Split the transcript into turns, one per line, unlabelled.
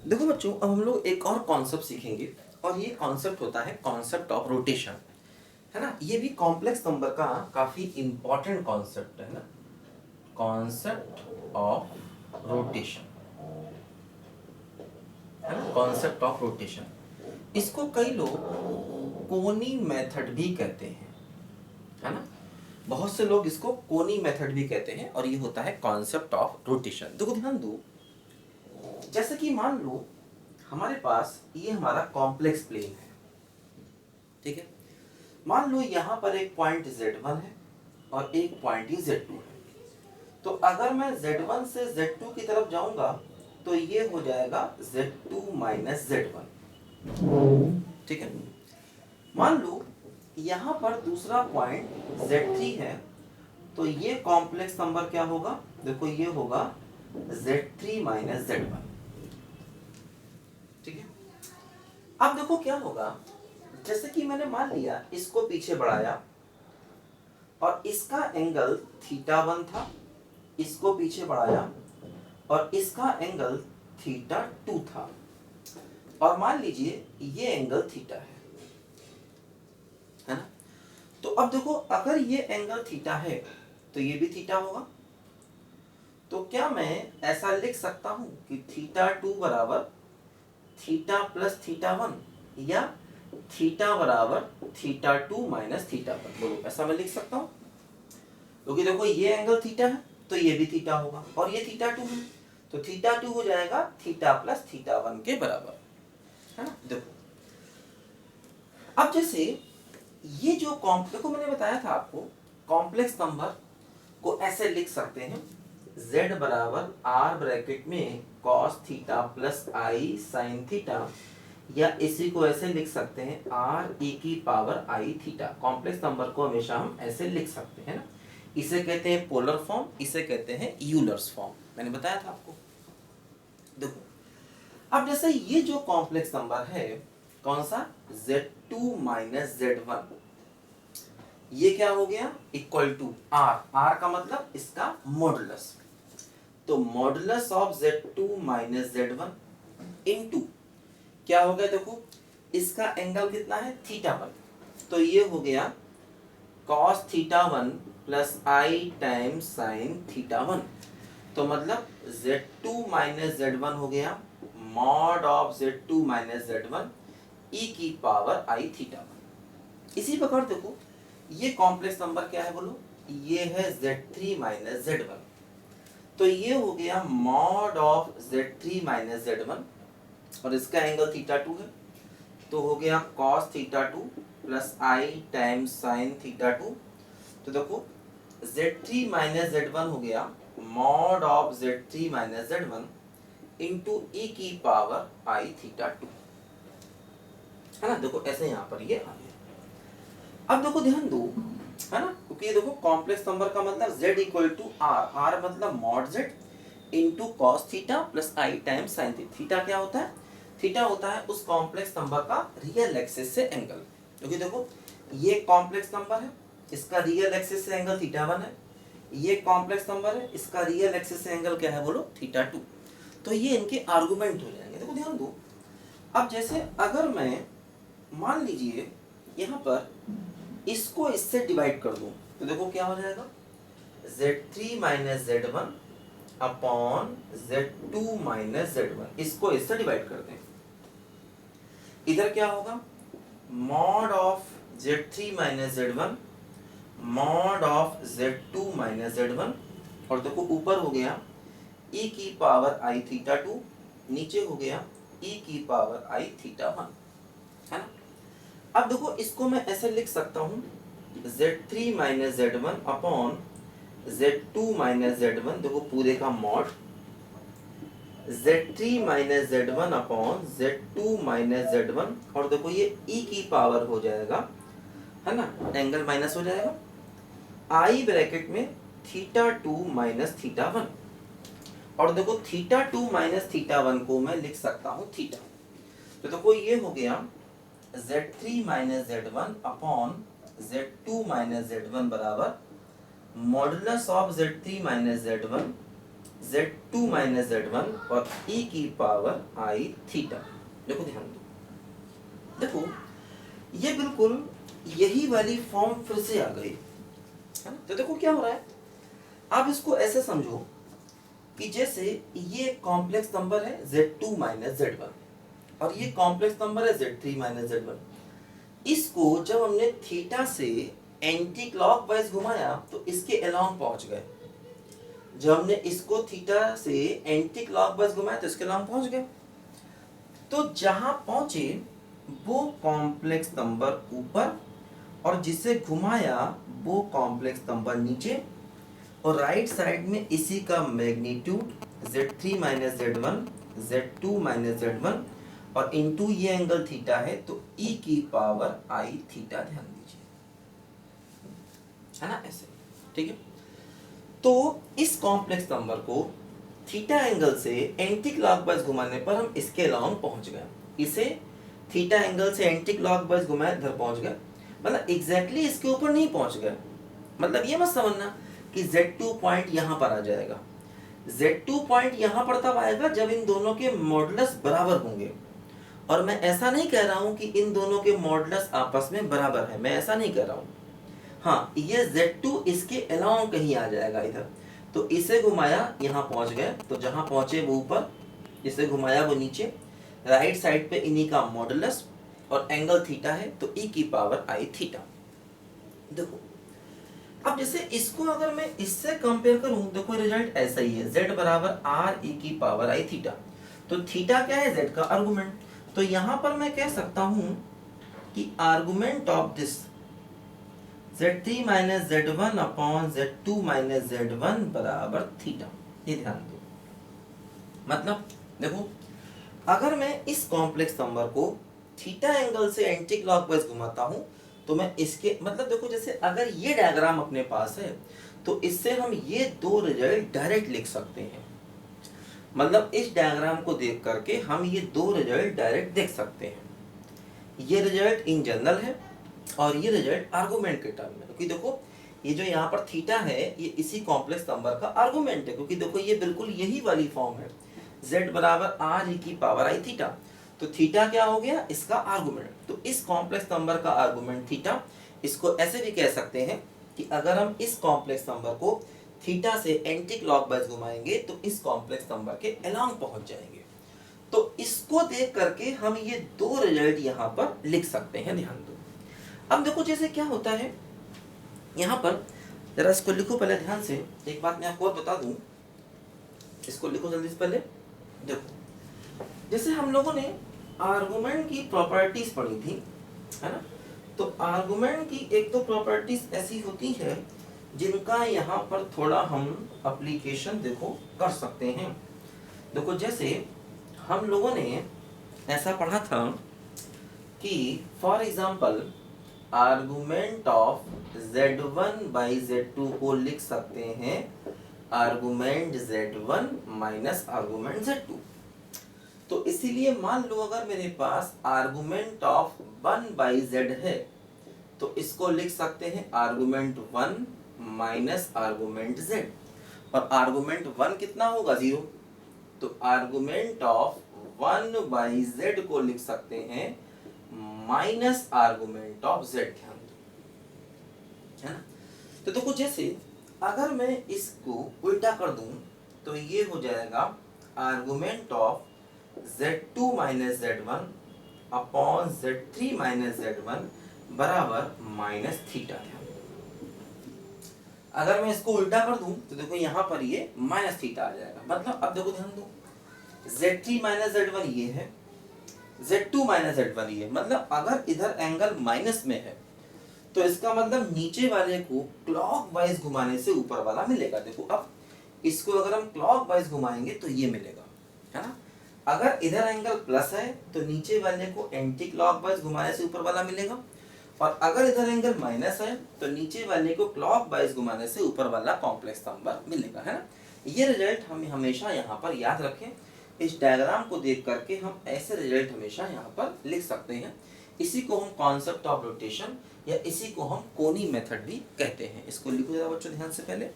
देखो बच्चों, अब हम लोग एक और कॉन्सेप्ट सीखेंगे और ये कॉन्सेप्ट होता है कॉन्सेप्ट ऑफ रोटेशन, है ना। ये भी कॉम्प्लेक्स नंबर का काफी इंपॉर्टेंट कॉन्सेप्ट है ना, कॉन्सेप्ट ऑफ रोटेशन, है ना, कॉन्सेप्ट ऑफ रोटेशन। इसको कई लोग कोनी मेथड भी कहते हैं, है ना। बहुत से लोग इसको कोनी मेथड भी कहते हैं और ये होता है कॉन्सेप्ट ऑफ रोटेशन। देखो ध्यान दो, जैसे कि मान लो हमारे पास ये हमारा कॉम्प्लेक्स प्लेन है, ठीक है। मान लो यहाँ पर एक पॉइंट Z1 है और एक पॉइंट ये Z2 है। तो अगर मैं Z1 से Z2 की तरफ जाऊंगा तो ये हो जाएगा Z2 माइनस Z1, ठीक है। मान लो यहाँ पर दूसरा पॉइंट Z3 है, तो ये कॉम्प्लेक्स नंबर क्या होगा, देखो ये होगा Z3 माइनस Z1, ठीक है। अब देखो क्या होगा, जैसे कि मैंने मान लिया इसको पीछे बढ़ाया और इसका एंगल θ1 था, इसको पीछे बढ़ाया और इसका एंगल θ2 था, और मान लीजिए ये एंगल थीटा है ना। तो अब देखो अगर ये एंगल थीटा है तो ये भी थीटा होगा। तो क्या मैं ऐसा लिख सकता हूं कि θ2 बराबर थीटा प्लस θ1 या थीटा बराबर θ2 माइनस θ1, बोलो ऐसा मैं लिख सकता हूं। क्योंकि देखो ये एंगल थीटा है तो ये भी थीटा होगा और ये θ2 है, तो θ2 हो जाएगा थीटा प्लस θ1 के बराबर, है ना। देखो अब जैसे ये जो देखो मैंने बताया था आपको कॉम्प्लेक्स नंबर को ऐसे लिख सकते हैं, z बराबर r ब्रैकेट में cos थीटा प्लस आई साइन थीटा, या इसी को ऐसे लिख सकते हैं r e की power i theta. Complex number को हमेशा हम ऐसे लिख सकते हैं ना, इसे कहते हैं पोलर फॉर्म, इसे कहते हैं यूलर्स फॉर्म, मैंने बताया था आपको। देखो अब जैसे ये जो कॉम्प्लेक्स नंबर है कौन सा, Z2 माइनस Z1, ये क्या हो गया इक्वल टू r, r का मतलब इसका मॉडुलस, तो modulus of Z2 minus Z1 into क्या हो गया, देखो इसका एंगल कितना है θ1, तो ये हो गया cos θ1 plus i times sin θ1, तो मतलब Z2 माइनस Z1 हो गया mod of Z2 minus Z1 e की पावर i θ1। इसी प्रकार देखो ये कॉम्प्लेक्स नंबर क्या है बोलो, ये है Z3 माइनस Z1, तो ये हो गया mod of Z3 minus Z1 और इसका एंगल θ2 है, तो हो गया cos θ2 plus i times sin θ2, तो देखो Z3 माइनस Z1 हो गया mod of Z3 minus Z1 into e की पावर i θ2, है ना। देखो ऐसे यहाँ पर ये आ गया। अब देखो ध्यान दो, है ना, क्योंकि ये देखो कॉम्प्लेक्स नंबर का मतलब z equal to r, r मतलब mod z into cos theta plus i times sine theta. Theta क्या होता है, थीटा होता है उस कॉम्प्लेक्स नंबर का रियल एक्सिस से एंगल, क्योंकि देखो ये कॉम्प्लेक्स नंबर है, इसका रियल एक्सिस से एंगल θ1 है, ये कॉम्प्लेक्स नंबर है, इसका रियल एक्सिस से एंगल क्या है बोलो θ2, तो ये इनके आर्गुमेंट हो जाएंगे। देखो ध्यान दो, अब जैसे अगर मैं मान लीजिए यहाँ पर इसको इससे डिवाइड कर दूं तो देखो क्या हो जाएगा, Z3 minus Z1 upon Z2 minus Z1, इसको इससे डिवाइड कर दें, इधर क्या होगा mod of Z3 minus Z1 mod of Z2 minus Z1, और देखो ऊपर हो गया e की पावर i θ2, नीचे हो गया e की पावर i θ1, है ना। अब देखो इसको मैं ऐसे लिख सकता हूँ Z3 minus Z1 upon Z2 minus Z1, देखो पूरे का mod Z3 minus Z1 upon Z2 minus Z1, और देखो ये e की पावर हो जाएगा, है ना, एंगल माइनस हो जाएगा i ब्रैकेट में θ2 माइनस θ1, और देखो θ2 माइनस θ1 को मैं लिख सकता हूँ थीटा, तो देखो ये हो गया Z3 minus Z1 upon Z2 minus Z1 बराबर modulus of Z3 minus Z1 z2 minus z1 और e की पावर i थीटा। देखो ध्यान दो, देखो ये बिल्कुल यही वाली फॉर्म फिर से आ गई है ना। तो देखो क्या हो रहा है, आप इसको ऐसे समझो कि जैसे ये कॉम्प्लेक्स नंबर है z2 माइनस z1 और ये कॉम्प्लेक्स नंबर है z3 माइनस z1। इसको जब हमने थीटा से एंटी क्लॉकवाइज घुमाया तो इसके अलोंग पहुंच गए। जब हमने इसको थीटा से एंटी क्लॉकवाइज घुमाया तो इसके अलोंग पहुंच गए। तो जहां पहुंचे वो कॉम्प्लेक्स नंबर ऊपर और जिसे घुमाया वो कॉम्प्लेक्स नंबर नीचे, और राइट साइड में इसी का magnitude z3 minus z1 z2 minus z1 और इनटू ये एंगल थीटा है तो e की पावर i थीटा, ध्यान दीजिए है ना ऐसे, ठीक है। तो इस कॉम्प्लेक्स नंबर को थीटा एंगल से एंटी क्लॉकवाइज घुमाने पर हम इसके अलोंग पहुंच गए। इसे थीटा एंगल से एंटी क्लॉकवाइज घुमाए इधर पहुंच गए, मतलब एग्जैक्टली इसके ऊपर नहीं पहुंच गए। मतलब ये मत समझना कि Z2 पॉइंट यहां पर आ जाएगा। Z2 पॉइंट यहां पर तब आएगा जब इन दोनों के मॉडुलस बराबर होंगे, और मैं ऐसा नहीं कह रहा हूं कि इन दोनों के मॉडुलस आपस में बराबर है, मैं ऐसा नहीं कह रहा हूं। हाँ, ये Z2 इसके अलाउंग कहीं आ जाएगा इधर, तो इसे घुमाया यहां पहुंच गए, तो जहां पहुंचे वो ऊपर, इसे घुमाया वो नीचे, राइट साइड पे इन्हीं का मॉडुलस और एंगल थीटा है तो e की पावर i थीटा। देखो अब जैसे इसको अगर मैं इससे कंपेयर करूं, देखो रिजल्ट ऐसा ही है, z बराबर r e की पावर i थीटा। तो थीटा क्या है, z का आर्गुमेंट। तो यहां पर मैं कह सकता हूं कि argument of this z3 minus z1 upon z2 minus z1 बराबर थीटा। ये ध्यान दो, मतलब देखो अगर मैं इस कॉम्प्लेक्स नंबर को थीटा एंगल से एंटी क्लॉकवाइज घुमाता हूं तो मैं इसके मतलब देखो जैसे अगर ये डायग्राम अपने पास है तो इससे हम ये दो रिजल्ट डायरेक्ट लिख सकते हैं। मतलब इस डायग्राम को देख करके हम ये दो रिजल्ट डायरेक्ट देख सकते हैं। ये रिजल्ट इन जनरल है और ये रिजल्ट आर्गुमेंट के टर्म में, क्योंकि देखो ये जो यहाँ पर थीटा है ये इसी कॉम्प्लेक्स नंबर का आर्गुमेंट है, क्योंकि देखो ये बिल्कुल यही वाली फॉर्म है, z बराबर r e की पावर i थीटा। तो थीटा क्या हो गया, इसका आर्गुमेंट। तो इस कॉम्प्लेक्स नंबर का आर्गुमेंट थीटा, इसको ऐसे भी कह सकते हैं कि अगर हम इस कॉम्प्लेक्स नंबर को थीटा से एंटी क्लॉकवाइज घुमाएंगे तो इस कॉम्प्लेक्स नंबर के अलोंग पहुंच जाएंगे। तो इसको देख करके हम ये दो रिजल्ट यहाँ पर लिख सकते हैं, ध्यान दो। अब देखो जैसे क्या होता है यहाँ पर, जरा इसको लिखो पहले ध्यान से। एक बात मैं आपको और बता दूं, इसको लिखो जल्दी से पहले। देखो जैसे हम लोगों ने आर्गुमेंट की प्रॉपर्टीज पढ़ी थी है ना, तो आर्गुमेंट की एक दो प्रॉपर्टीज ऐसी होती है जिनका यहाँ पर थोड़ा हम एप्लीकेशन देखो कर सकते हैं। देखो जैसे हम लोगों ने ऐसा पढ़ा था कि for example argument of z1 by z2 को लिख सकते हैं argument z1 minus argument z2। तो इसीलिए मान लो अगर मेरे पास आर्गुमेंट ऑफ 1 बाई z है तो इसको लिख सकते हैं आर्गुमेंट 1 माइनस आर्गुमेंट z, और आर्गुमेंट 1 कितना होगा 0, तो आर्गुमेंट ऑफ 1 बाई z को लिख सकते हैं माइनस आर्गुमेंट ऑफ z, ध्यान दो है ना। तो देखो जैसे अगर मैं इसको उल्टा कर दूं तो ये हो जाएगा argument of z2 minus z1 upon z3 minus z1 बराबर माइनस थीटा। अगर मैं इसको उल्टा कर दूं तो देखो यहाँ पर ये माइनस थीटा आ जाएगा। मतलब अब देखो ध्यान दो, z3 माइनस z1 ये है, z2 माइनस z1 ये, मतलब अगर इधर एंगल माइनस में है तो इसका मतलब नीचे वाले को क्लॉकवाइज घुमाने से ऊपर वाला मिलेगा। देखो अब इसको अगर हम क्लॉकवाइज घुमाएंगे तो ये मिलेगा है ना। अगर इधर एंगल प्लस है तो नीचे वाले को एंटी क्लॉकवाइज घुमाने से ऊपर वाला मिलेगा, और अगर इधर एंगल माइनस है तो नीचे वाले को क्लॉकवाइज घुमाने से ऊपर वाला कॉम्प्लेक्स नंबर मिलेगा है ना। ये रिजल्ट हम हमेशा यहाँ पर याद रखें। इस डायग्राम को देख करके हम ऐसे रिजल्ट हमेशा यहाँ पर लिख सकते हैं। इसी को हम कॉन्सेप्ट ऑफ रोटेशन या इसी को हम कोनी मेथड भी कहते हैं। इसको लिखो जरा बच्चों ध्यान से पहले।